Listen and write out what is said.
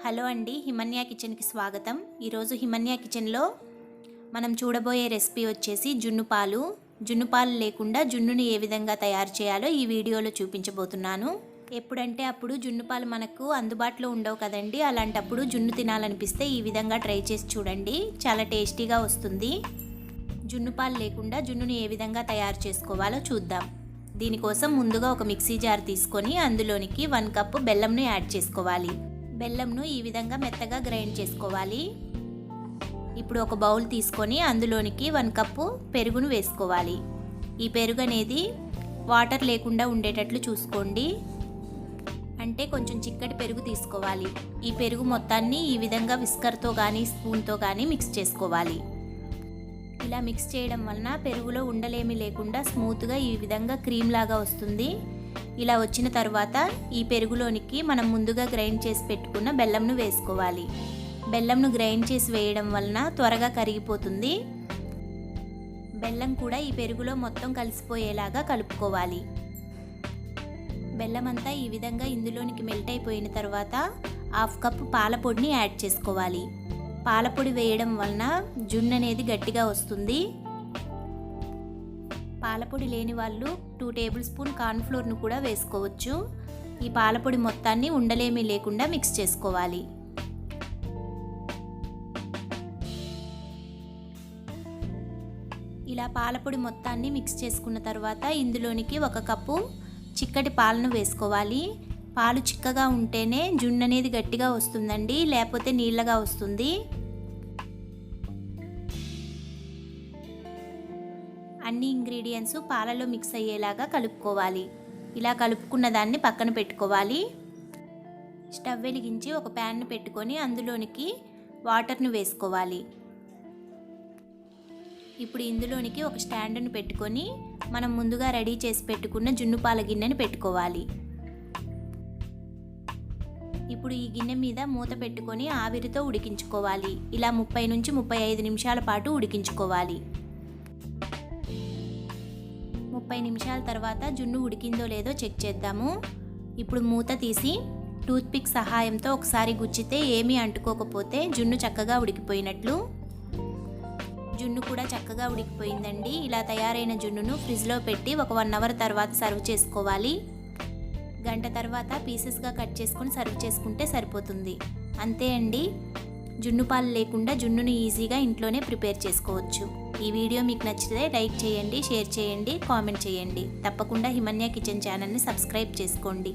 Hello అండి, హిమన్య కిచెన్కి స్వాగతం. ఈరోజు హిమన్య కిచెన్లో మనం చూడబోయే రెసిపీ వచ్చేసి జున్ను పాలు. జున్ను పాలు లేకుండా జున్నుని ఏ విధంగా తయారు చేయాలో ఈ వీడియోలో చూపించబోతున్నాను. ఎప్పుడంటే అప్పుడు జున్ను పాలు మనకు అందుబాటులో ఉండవు కదండి. అలాంటప్పుడు జున్ను తినాలనిపిస్తే ఈ విధంగా ట్రై చేసి చూడండి, చాలా టేస్టీగా వస్తుంది. జున్ను పాలు లేకుండా జున్నుని ఏ విధంగా తయారు చేసుకోవాలో చూద్దాం. దీనికోసం ముందుగా ఒక మిక్సీ జార్ తీసుకొని అందులోనికి 1 కప్పు బెల్లంను యాడ్ చేసుకోవాలి. బెల్లంను ఈ విధంగా మెత్తగా గ్రైండ్ చేసుకోవాలి. ఇప్పుడు ఒక బౌల్ తీసుకొని అందులోనికి 1 కప్పు పెరుగును వేసుకోవాలి. ఈ పెరుగు అనేది వాటర్ లేకుండా ఉండేటట్లు చూసుకోండి, అంటే కొంచెం చిక్కటి పెరుగు తీసుకోవాలి. ఈ పెరుగు మొత్తాన్ని ఈ విధంగా విస్కర్తో కానీ స్పూన్తో కానీ మిక్స్ చేసుకోవాలి. ఇలా మిక్స్ చేయడం వలన పెరుగులో ఉండలేమి లేకుండా స్మూత్గా ఈ విధంగా క్రీమ్ లాగా వస్తుంది. ఇలా వచ్చిన తర్వాత ఈ పెరుగులోనికి మనం ముందుగా గ్రైండ్ చేసి పెట్టుకున్న బెల్లంను వేసుకోవాలి. బెల్లంను గ్రైండ్ చేసి వేయడం వలన త్వరగా కరిగిపోతుంది. బెల్లం కూడా ఈ పెరుగులో మొత్తం కలిసిపోయేలాగా కలుపుకోవాలి. బెల్లం అంతా ఈ విధంగా ఇందులోనికి మెల్ట్ అయిపోయిన తర్వాత 1/2 కప్పు పాల పొడిని యాడ్ చేసుకోవాలి. పాలపొడి వేయడం వలన జున్ను అనేది గట్టిగా వస్తుంది. పాలపొడి లేని వాళ్ళు 2 టేబుల్ స్పూన్ కార్న్ఫ్లోర్ను కూడా వేసుకోవచ్చు. ఈ పాలపొడి మొత్తాన్ని ఉండలేమీ లేకుండా మిక్స్ చేసుకోవాలి. ఇలా పాలపొడి మొత్తాన్ని మిక్స్ చేసుకున్న తర్వాత ఇందులోనికి 1 కప్పు చిక్కటి పాలను వేసుకోవాలి. పాలు చిక్కగా ఉంటేనే జున్ను అనేది గట్టిగా వస్తుందండి, లేకపోతే నీళ్ళగా వస్తుంది. అన్ని ఇంగ్రీడియంట్స్ పాలలో మిక్స్ అయ్యేలాగా కలుపుకోవాలి. ఇలా కలుపుకున్న దాన్ని పక్కన పెట్టుకోవాలి. స్టవ్ వెలిగించి ఒక ప్యాన్ను పెట్టుకొని అందులోనికి వాటర్ను వేసుకోవాలి. ఇప్పుడు ఇందులోనికి ఒక స్టాండ్ను పెట్టుకొని మనం ముందుగా రెడీ చేసి పెట్టుకున్న జున్ను పాల గిన్నెని పెట్టుకోవాలి. ఇప్పుడు ఈ గిన్నె మీద మూత పెట్టుకొని ఆవిరితో ఉడికించుకోవాలి. ఇలా 30 నుంచి 35 నిమిషాల పాటు ఉడికించుకోవాలి. 30 నిమిషాల తర్వాత జున్ను ఉడికిందో లేదో చెక్ చేద్దాము. ఇప్పుడు మూత తీసి టూత్పిక్ సహాయంతో ఒకసారి గుచ్చితే ఏమీ అంటుకోకపోతే జున్ను చక్కగా ఉడికిపోయినట్లు. జున్ను కూడా చక్కగా ఉడికిపోయిందండి. ఇలా తయారైన జున్నును ఫ్రిడ్జ్లో పెట్టి ఒక 1 అవర్ తర్వాత సర్వ్ చేసుకోవాలి. గంట తర్వాత పీసెస్గా కట్ చేసుకొని సర్వ్ చేసుకుంటే సరిపోతుంది. అంతే అండి, జున్ను పాలు లేకుండా జున్నుని ఈజీగా ఇంట్లోనే ప్రిపేర్ చేసుకోవచ్చు. ఈ వీడియో మీకు నచ్చితే లైక్ చేయండి, షేర్ చేయండి, కామెంట్ చేయండి. తప్పకుండా హిమన్య కిచెన్ ఛానల్ని సబ్స్క్రైబ్ చేసుకోండి.